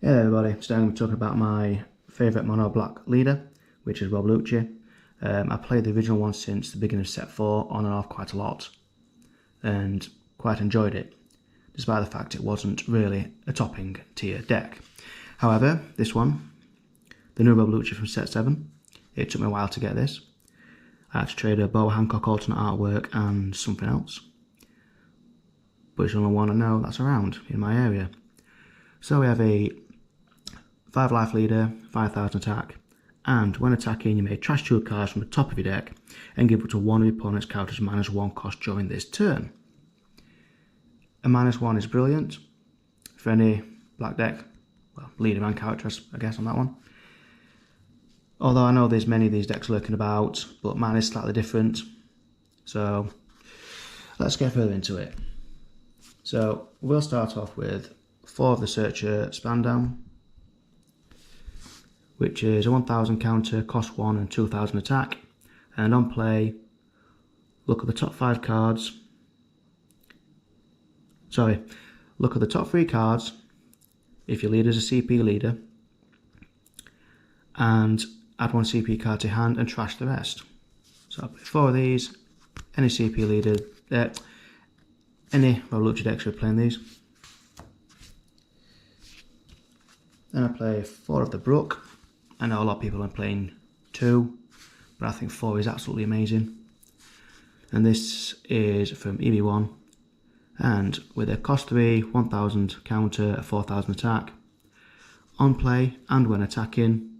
Hey everybody, today I'm going to be talking about my favourite mono black leader, which is Rob Lucci. I played the original one since the beginning of set 4 on and off quite a lot and quite enjoyed it, despite the fact it wasn't really a topping tier deck. However, this one, the new Rob Lucci from set 7, it took me a while to get this. I had to trade a Bo Hancock alternate artwork and something else, but it's the only one I know that's around in my area. So we have a 5 life leader, 5000 attack, and when attacking you may trash 2 cards from the top of your deck and give up to one of your opponent's characters -1 cost during this turn. A -1 is brilliant for any black deck, well, leader and characters I guess on that one. Although I know there's many of these decks lurking about, but mine is slightly different, so let's get further into it. So we'll start off with 4 of the Searcher Spandown, which is a 1000 counter, cost 1 and 2000 attack, and on play, look at the top 5 cards, look at the top 3 cards if your leader is a CP leader, and add 1 CP card to hand and trash the rest. So I'll play 4 of these, any CP leader, any Rob Lucci decks are playing these. Then I play 4 of the Brook. I know a lot of people are playing 2, but I think 4 is absolutely amazing. And this is from EV1, and with a cost 3, 1000 counter, a 4000 attack, on play and when attacking,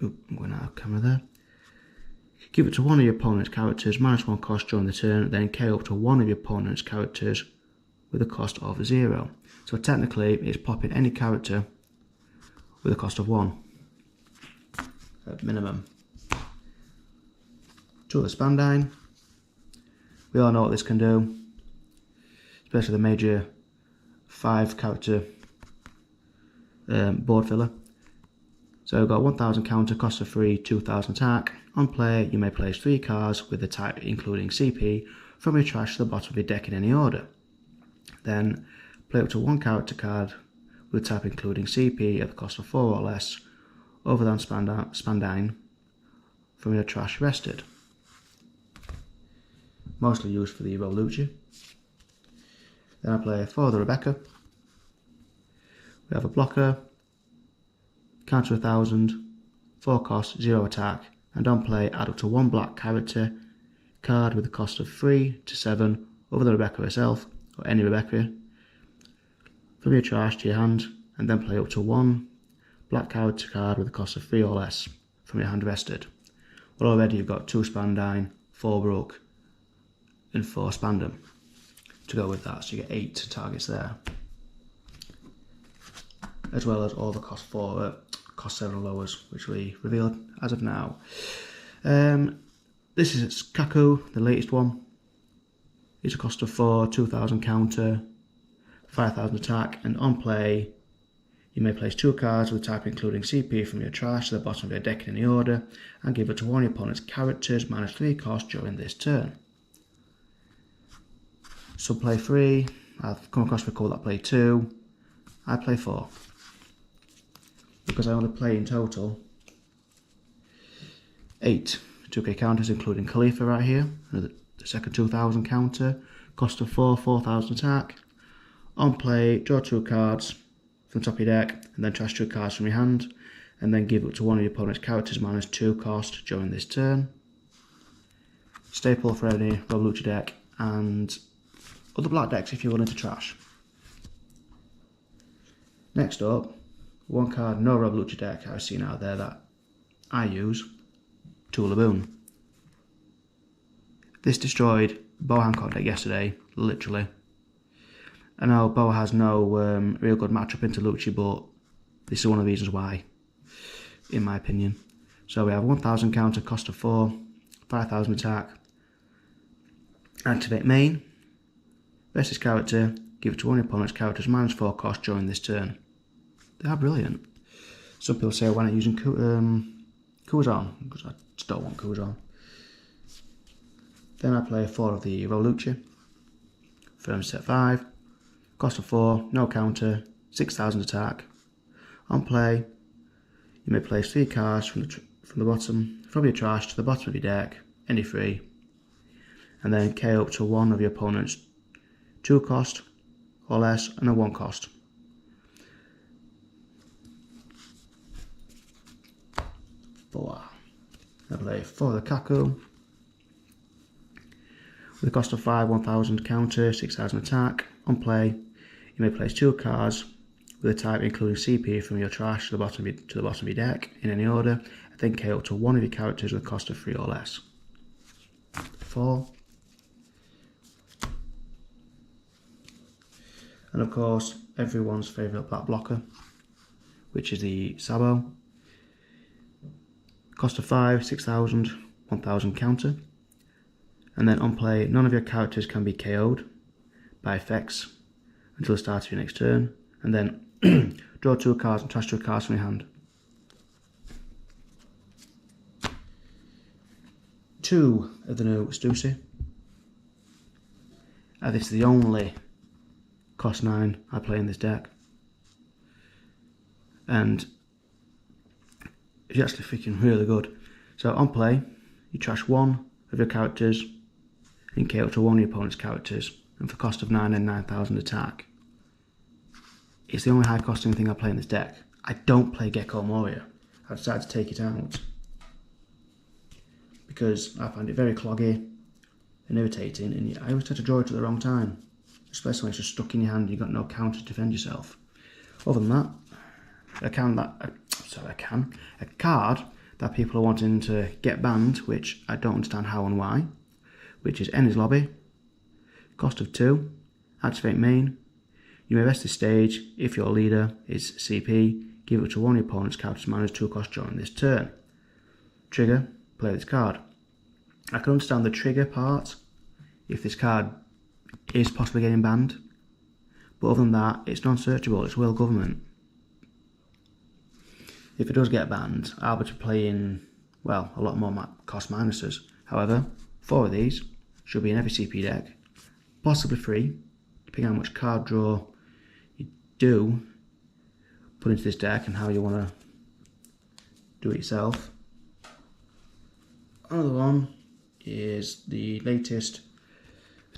I'm going out of camera there, give it to one of your opponent's characters, -1 cost during the turn, then KO up to one of your opponent's characters with a cost of 0. So technically it's popping any character with a cost of 1 at minimum. 2 of the Spandine. We all know what this can do, especially the major 5 character board filler. So we've got 1000 counter, cost of 3, 2000 attack. On play you may place 3 cards with the type including CP from your trash to the bottom of your deck in any order. Then play up to 1 character card with type including CP at the cost of 4 or less, other than Spandine, from your trash rested. Mostly used for the Rob Lucci. Then I play 4 of the Rebecca. We have a blocker, counter 1000, 4 cost, 0 attack, and on play add up to 1 black character card with a cost of 3 to 7 over the Rebecca herself, or any Rebecca, from your trash to your hand, and then play up to 1 black character card with a cost of 3 or less from your hand rested. Well, already you've got 2 Spandine, 4 Brook, and 4 Spandam to go with that, so you get 8 targets there, as well as all the cost 7 lowers, which we revealed as of now. This is GECKO, the latest one. It's a cost of 4, 2000 counter, 5000 attack, and on play you may place 2 cards with type including CP from your trash to the bottom of your deck in any order and give it to one of your opponent's characters -3 cost during this turn. So play 3, I've come across people that play 2, I play 4. Because I only play in total 8 2k counters including Khalifa right here, the second 2000 counter, cost of 4, 4000 attack. On play, draw 2 cards from the top of your deck and then trash 2 cards from your hand and then give it to one of your opponent's characters -2 cost during this turn. Staple for any Rob Lucci deck and other black decks if you're willing to trash. Next up, 1 card no Rob Lucci deck I've seen out there that I use, Tool of Boon. This destroyed Bo Hancock deck yesterday, literally. I know Bo has no real good matchup into Lucci, but this is one of the reasons why, in my opinion. So we have 1000 counter, cost of 4, 5000 attack, activate main, rest this character, give it to one of your opponent's characters -4 cost during this turn. They are brilliant. Some people say why not using Kuzan, because I just don't want Kuzan. Then I play 4 of the Rob Lucci from set 5, cost of 4, no counter, 6,000 attack. On play, you may place 3 cards from your trash to the bottom of your deck, any 3, and then KO up to one of your opponent's 2 cost or less and a 1 cost. I play 4 of the GECKO. With a cost of 5, 1,000 counter, 6,000 attack. On play, you may place 2 cards with a type including CP from your trash to the bottom of your deck in any order, and then KO up to one of your characters with a cost of 3 or less. 4. And of course, everyone's favourite black blocker, which is the Sabo. Cost of 5, 6,000, 1,000 counter. And then on play, none of your characters can be KO'd by effects until the start of your next turn. And then draw 2 cards and trash 2 cards from your hand. 2 of the new Stussy. This is the only cost 9 I play in this deck. And it's actually freaking really good. So on play, you trash 1 of your characters and KO to one of your opponent's characters, and for cost of 9 and 9,000 attack. It's the only high costing thing I play in this deck. I don't play GECKO Moria. I decided to take it out because I find it very cloggy and irritating, and I always tend to draw it at the wrong time, especially when it's just stuck in your hand and you've got no counter to defend yourself. Other than that, a card that people are wanting to get banned, which I don't understand how and why, which is Ennis Lobby. Cost of 2, activate main. You may rest this stage if your leader is CP, give it to one of your opponent's characters minus 2 cost during this turn. Trigger, play this card. I can understand the trigger part if this card is possibly getting banned, but other than that, it's non-searchable, it's world government. If it does get banned, I'll be playing, well, a lot more cost minuses. However, 4 of these should be in every CP deck, possibly free, depending on how much card draw you do put into this deck and how you want to do it yourself. Another one is the latest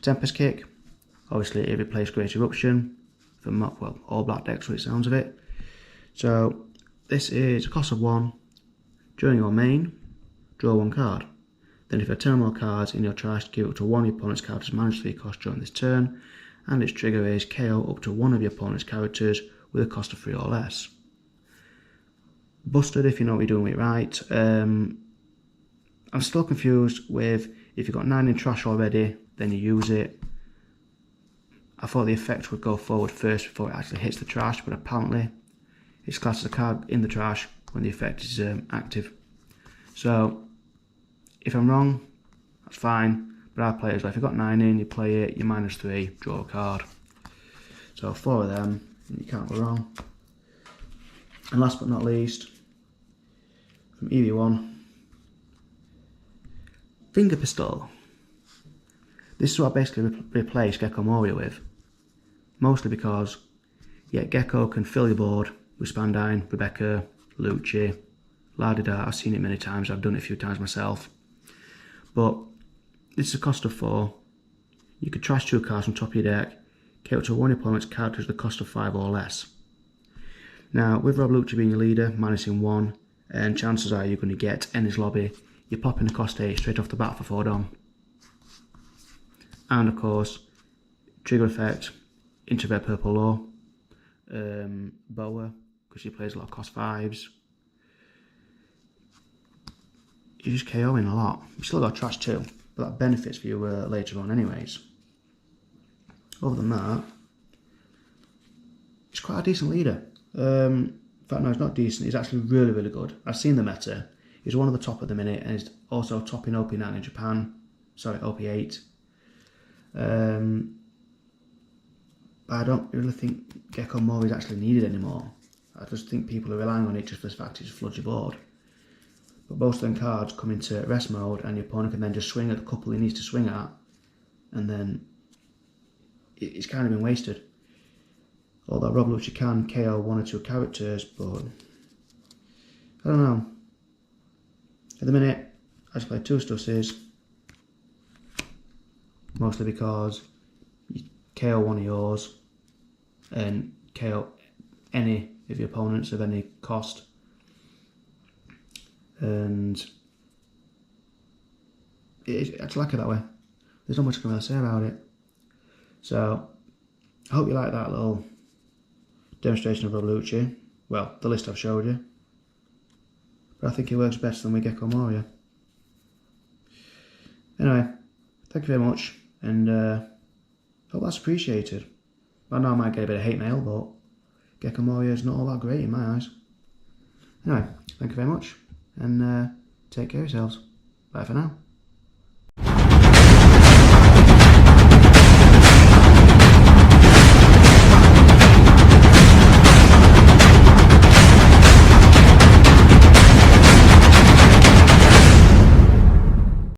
Tempest Kick. Obviously it replaced Great Eruption for all black decks with it sounds of it. So this is a cost of 1. During your main, draw 1 card. Then if you have 10 or more cards in your trash, give it to one of your opponent's characters minus 3 cost during this turn, and its trigger is KO up to one of your opponent's characters with a cost of 3 or less. Busted if you know what you're doing with it right. I'm still confused with if you've got 9 in trash already, then you use it. I thought the effect would go forward first before it actually hits the trash, but apparently it's classed as a card in the trash when the effect is active. So if I'm wrong, that's fine, but I play it as well. If you've got 9 in, you play it, you minus 3, draw a card. So 4 of them, you can't go wrong. And last but not least, from EV1, Finger Pistol. This is what I basically replaced GECKO Moria with. Mostly because, yeah, GECKO can fill your board with Spandine, Rebecca, Lucci, la-di-da. I've seen it many times, I've done it a few times myself. But this is a cost of 4. You could trash 2 cards from top of your deck, KO to one of your opponent's characters at the cost of 5 or less. Now, with Rob Lucci being your leader, minusing 1, and chances are you're going to get Ennis Lobby, you're popping a cost 8 straight off the bat for 4 dom. And of course, trigger effect, into red purple law, Boa, because she plays a lot of cost 5s. You're just KOing a lot. You still got trash 2, but that benefits for you later on anyways. Other than that, it's quite a decent leader. In fact, no, it's not decent, he's actually really, really good. I've seen the meta. He's one of the top at the minute, and he's also top in OP9 in Japan. Sorry, OP8. But I don't really think GECKO Moria is actually needed anymore. I just think people are relying on it just for the fact it just floods your board. But most of them cards come into rest mode, and your opponent can then just swing at the couple he needs to swing at, and then it's kind of been wasted. Although Rob Lucci can KO 1 or 2 characters, but I don't know. At the minute, I just play 2 Stusses, mostly because you KO one of yours and KO any of your opponents of any cost. And I just like it that way. There's not much I can really say about it. So, I hope you like that little demonstration of Rob Lucci. Well, the list I've showed you. But I think it works better than with GECKO Moria. Anyway, thank you very much, and hope that's appreciated. I know I might get a bit of hate mail, but GECKO Moria is not all that great in my eyes. Anyway, thank you very much, and take care of yourselves. Bye for now.